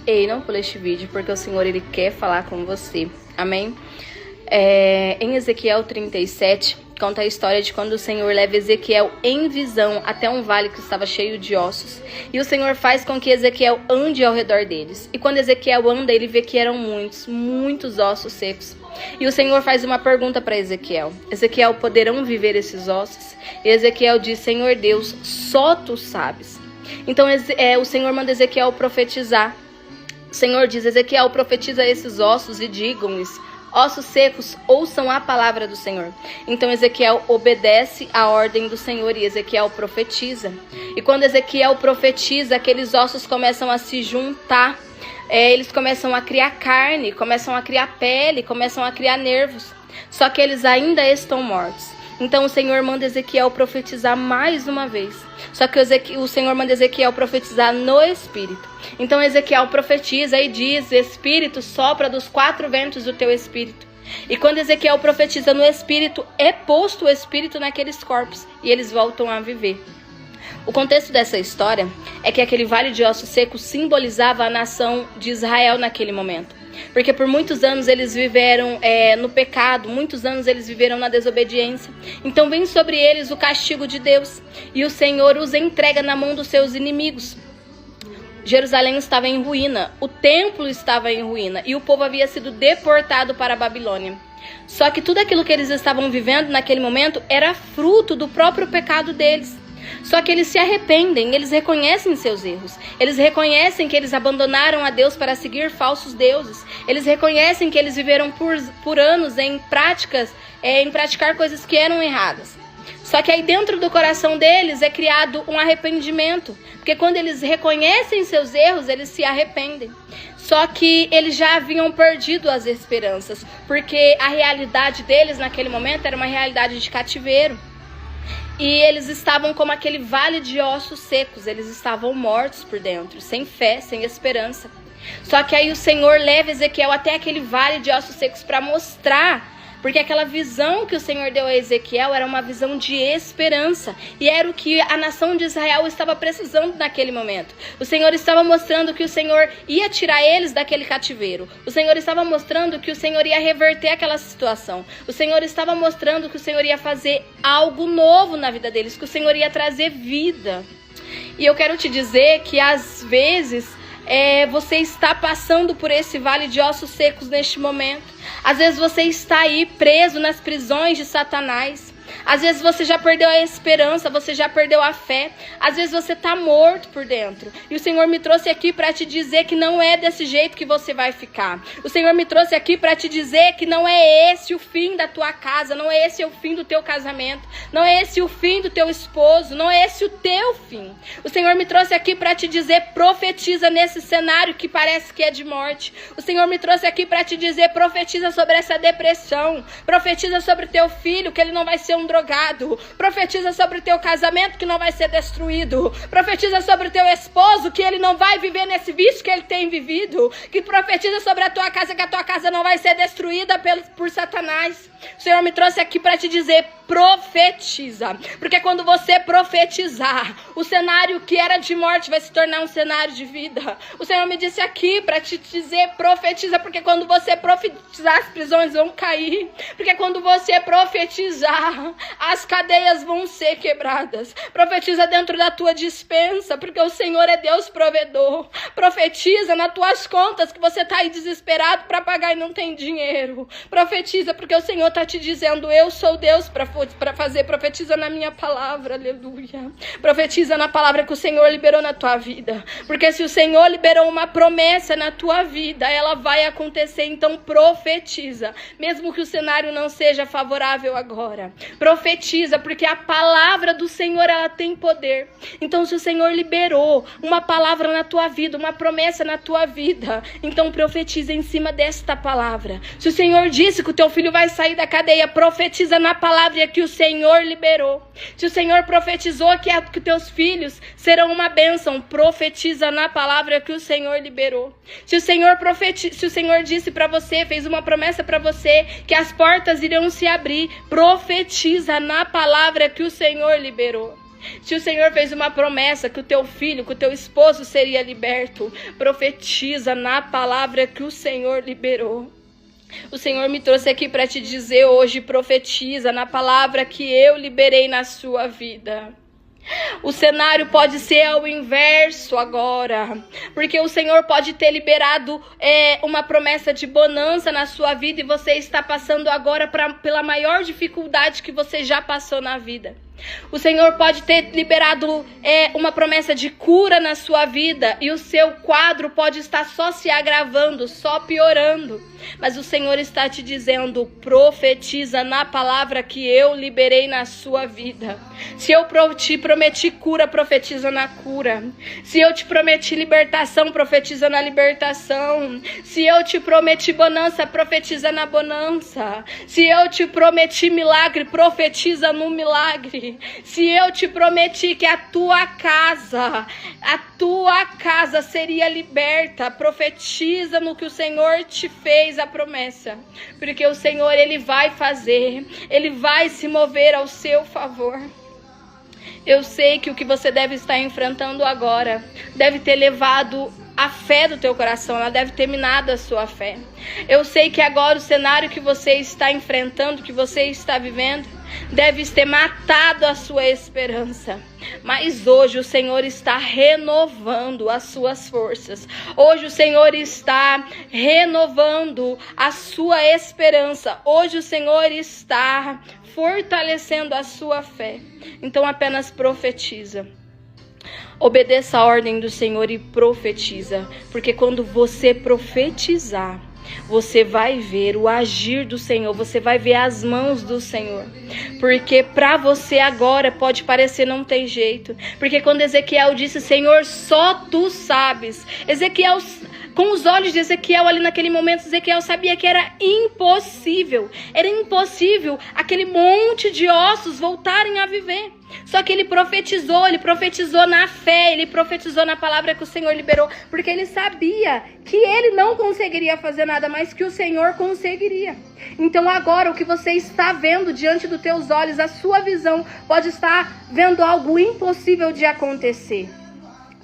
Ei, não pula este vídeo, porque o Senhor, Ele quer falar com você. Amém? Em Ezequiel 37, conta a história de quando o Senhor leva Ezequiel em visão até um vale que estava cheio de ossos. E o Senhor faz com que Ezequiel ande ao redor deles. E quando Ezequiel anda, ele vê que eram muitos ossos secos. E o Senhor faz uma pergunta para Ezequiel. Ezequiel, poderão viver esses ossos? E Ezequiel diz, Senhor Deus, só tu sabes. Então o Senhor manda Ezequiel profetizar. O Senhor diz, Ezequiel, profetiza esses ossos e digam-lhes, ossos secos, ouçam a palavra do Senhor. Então Ezequiel obedece à ordem do Senhor e Ezequiel profetiza. E quando Ezequiel profetiza, aqueles ossos começam a se juntar. Eles começam a criar carne, começam a criar pele, começam a criar nervos. Só que eles ainda estão mortos. Então o Senhor manda Ezequiel profetizar mais uma vez. Só que o Senhor manda Ezequiel profetizar no Espírito. Então Ezequiel profetiza e diz, Espírito, sopra dos 4 ventos do teu Espírito. E quando Ezequiel profetiza no Espírito, é posto o Espírito naqueles corpos. E eles voltam a viver. O contexto dessa história é que aquele vale de ossos secos simbolizava a nação de Israel naquele momento. Porque por muitos anos eles viveram no pecado, muitos anos eles viveram na desobediência. Então vem sobre eles o castigo de Deus. E o Senhor os entrega na mão dos seus inimigos. Jerusalém estava em ruína, o templo estava em ruína e o povo havia sido deportado para a Babilônia. Só que tudo aquilo que eles estavam vivendo naquele momento era fruto do próprio pecado deles. Só que eles se arrependem, eles reconhecem seus erros. Eles reconhecem que eles abandonaram a Deus para seguir falsos deuses. Eles reconhecem que eles viveram por anos em praticar coisas que eram erradas. Só que aí dentro do coração deles é criado um arrependimento. Porque quando eles reconhecem seus erros, eles se arrependem. Só que eles já haviam perdido as esperanças. Porque a realidade deles naquele momento era uma realidade de cativeiro. E eles estavam como aquele vale de ossos secos. Eles estavam mortos por dentro, sem fé, sem esperança. Só que aí o Senhor leva Ezequiel até aquele vale de ossos secos para mostrar. Porque aquela visão que o Senhor deu a Ezequiel era uma visão de esperança. E era o que a nação de Israel estava precisando naquele momento. O Senhor estava mostrando que o Senhor ia tirar eles daquele cativeiro. O Senhor estava mostrando que o Senhor ia reverter aquela situação. O Senhor estava mostrando que o Senhor ia fazer algo novo na vida deles. Que o Senhor ia trazer vida. E eu quero te dizer que às vezes você está passando por esse vale de ossos secos neste momento. Às vezes você está aí preso nas prisões de Satanás. Às vezes você já perdeu a esperança, você já perdeu a fé. Às vezes você está morto por dentro. E o Senhor me trouxe aqui para te dizer que não é desse jeito que você vai ficar. O Senhor me trouxe aqui para te dizer que não é esse o fim da tua casa, não é esse o fim do teu casamento, não é esse o fim do teu esposo, não é esse o teu fim. O Senhor me trouxe aqui para te dizer, profetiza nesse cenário que parece que é de morte. O Senhor me trouxe aqui para te dizer, profetiza sobre essa depressão, profetiza sobre o teu filho, que ele não vai ser um drogado. Profetiza sobre o teu casamento que não vai ser destruído. Profetiza sobre o teu esposo que ele não vai viver nesse vício que ele tem vivido. Que profetiza sobre a tua casa que a tua casa não vai ser destruída por Satanás. O Senhor me trouxe aqui para te dizer, profetiza. Porque quando você profetizar, o cenário que era de morte vai se tornar um cenário de vida. O Senhor me disse aqui para te dizer, profetiza. Porque quando você profetizar, as prisões vão cair. Porque quando você profetizar, as cadeias vão ser quebradas. Profetiza dentro da tua despensa, porque o Senhor é Deus provedor. Profetiza nas tuas contas que você está aí desesperado para pagar e não tem dinheiro. Profetiza porque o Senhor está te dizendo, eu sou Deus para fazer. Profetiza na minha palavra, aleluia. Profetiza na palavra que o Senhor liberou na tua vida. Porque se o Senhor liberou uma promessa na tua vida, ela vai acontecer. Então profetiza, mesmo que o cenário não seja favorável agora. Profetiza, porque a palavra do Senhor, ela tem poder. Então se o Senhor liberou uma palavra na tua vida, uma promessa na tua vida, então profetiza em cima desta palavra. Se o Senhor disse que o teu filho vai sair da cadeia, profetiza na palavra que o Senhor liberou. Se o Senhor profetizou que teus filhos serão uma bênção, profetiza na palavra que o Senhor liberou. Se o Senhor disse para você, fez uma promessa para você, que as portas irão se abrir, profetiza na palavra que o Senhor liberou. Se o Senhor fez uma promessa que o teu filho, que o teu esposo seria liberto, profetiza na palavra que o Senhor liberou. O Senhor me trouxe aqui para te dizer hoje, profetiza na palavra que eu liberei na sua vida. O cenário pode ser ao inverso agora, porque o Senhor pode ter liberado uma promessa de bonança na sua vida e você está passando agora pela maior dificuldade que você já passou na vida. O Senhor pode ter liberado uma promessa de cura na sua vida e o seu quadro pode estar só se agravando, só piorando. Mas o Senhor está te dizendo, profetiza na palavra que eu liberei na sua vida. Se eu te prometi cura, profetiza na cura. Se eu te prometi libertação, profetiza na libertação. Se eu te prometi bonança, profetiza na bonança. Se eu te prometi milagre, profetiza no milagre. Se eu te prometi que a tua casa seria liberta, profetiza no que o Senhor te fez a promessa, porque o Senhor, Ele vai fazer, Ele vai se mover ao seu favor. Eu sei que o que você deve estar enfrentando agora deve ter levado a fé do teu coração, ela deve ter minado a sua fé. Eu sei que agora o cenário que você está enfrentando, que você está vivendo, deve ter matado a sua esperança. Mas hoje o Senhor está renovando as suas forças. Hoje o Senhor está renovando a sua esperança. Hoje o Senhor está fortalecendo a sua fé. Então apenas profetiza. Obedeça a ordem do Senhor e profetiza. Porque quando você profetizar, você vai ver o agir do Senhor, você vai ver as mãos do Senhor. Porque para você agora pode parecer não ter jeito. Porque quando Ezequiel disse, Senhor, só tu sabes. Com os olhos de Ezequiel ali naquele momento, Ezequiel sabia que era impossível. Era impossível aquele monte de ossos voltarem a viver. Só que ele profetizou na fé, ele profetizou na palavra que o Senhor liberou, porque ele sabia que ele não conseguiria fazer nada, mas que o Senhor conseguiria. Então agora o que você está vendo diante dos teus olhos, a sua visão pode estar vendo algo impossível de acontecer.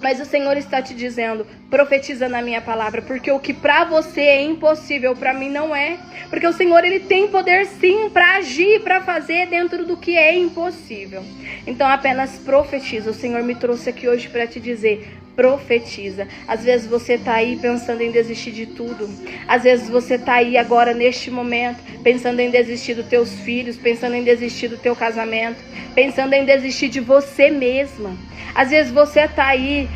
Mas o Senhor está te dizendo, profetiza na minha palavra, porque o que para você é impossível, para mim não é. Porque o Senhor, Ele tem poder sim para agir, para fazer dentro do que é impossível. Então apenas profetiza. O Senhor me trouxe aqui hoje para te dizer, profetiza. Às vezes você está aí pensando em desistir de tudo. Às vezes você está aí agora neste momento pensando em desistir dos teus filhos, pensando em desistir do teu casamento, pensando em desistir de você mesma. Às vezes você está aí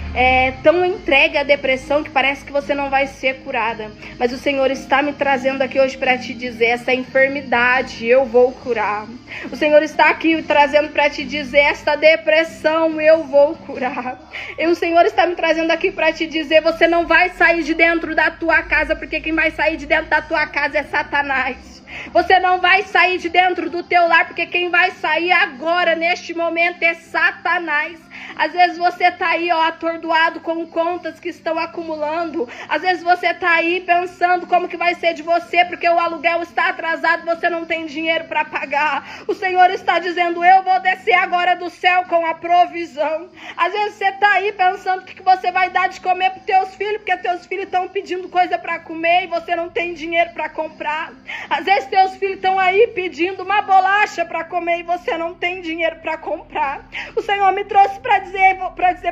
tão entregue à depressão que parece que você não vai ser curada. Mas o Senhor está me trazendo aqui hoje para te dizer, essa enfermidade eu vou curar. O Senhor está aqui trazendo para te dizer, esta depressão eu vou curar. E o Senhor está me trazendo aqui para te dizer, você não vai sair de dentro da tua casa, porque quem vai sair de dentro da tua casa é Satanás. Você não vai sair de dentro do teu lar, porque quem vai sair agora, neste momento, é Satanás. Às vezes você está aí, atordoado com contas que estão acumulando. Às vezes você está aí pensando como que vai ser de você, porque o aluguel está atrasado, você não tem dinheiro para pagar. O Senhor está dizendo, eu vou descer agora do céu com a provisão. Às vezes você está aí pensando o que você vai dar de comer para teus filhos, porque teus filhos estão pedindo coisa para comer e você não tem dinheiro para comprar. Às vezes teus filhos estão aí pedindo uma bolacha para comer e você não tem dinheiro para comprar. O Senhor me trouxe para dizer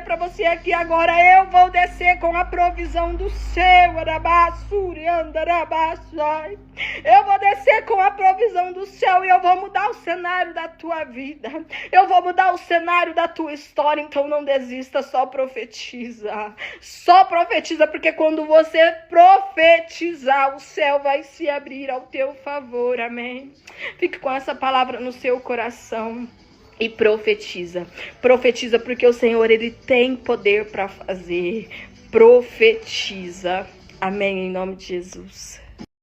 para você aqui agora, eu vou descer com a provisão do céu. Eu vou descer com a provisão do céu e eu vou mudar o cenário da tua vida. Eu vou mudar o cenário da tua história. Então não desista, só profetiza. Só profetiza, porque quando você profetizar, o céu vai se abrir ao teu favor. Amém? Fique com essa palavra no seu coração. E profetiza. Profetiza, porque o Senhor, Ele tem poder para fazer. Profetiza. Amém, em nome de Jesus.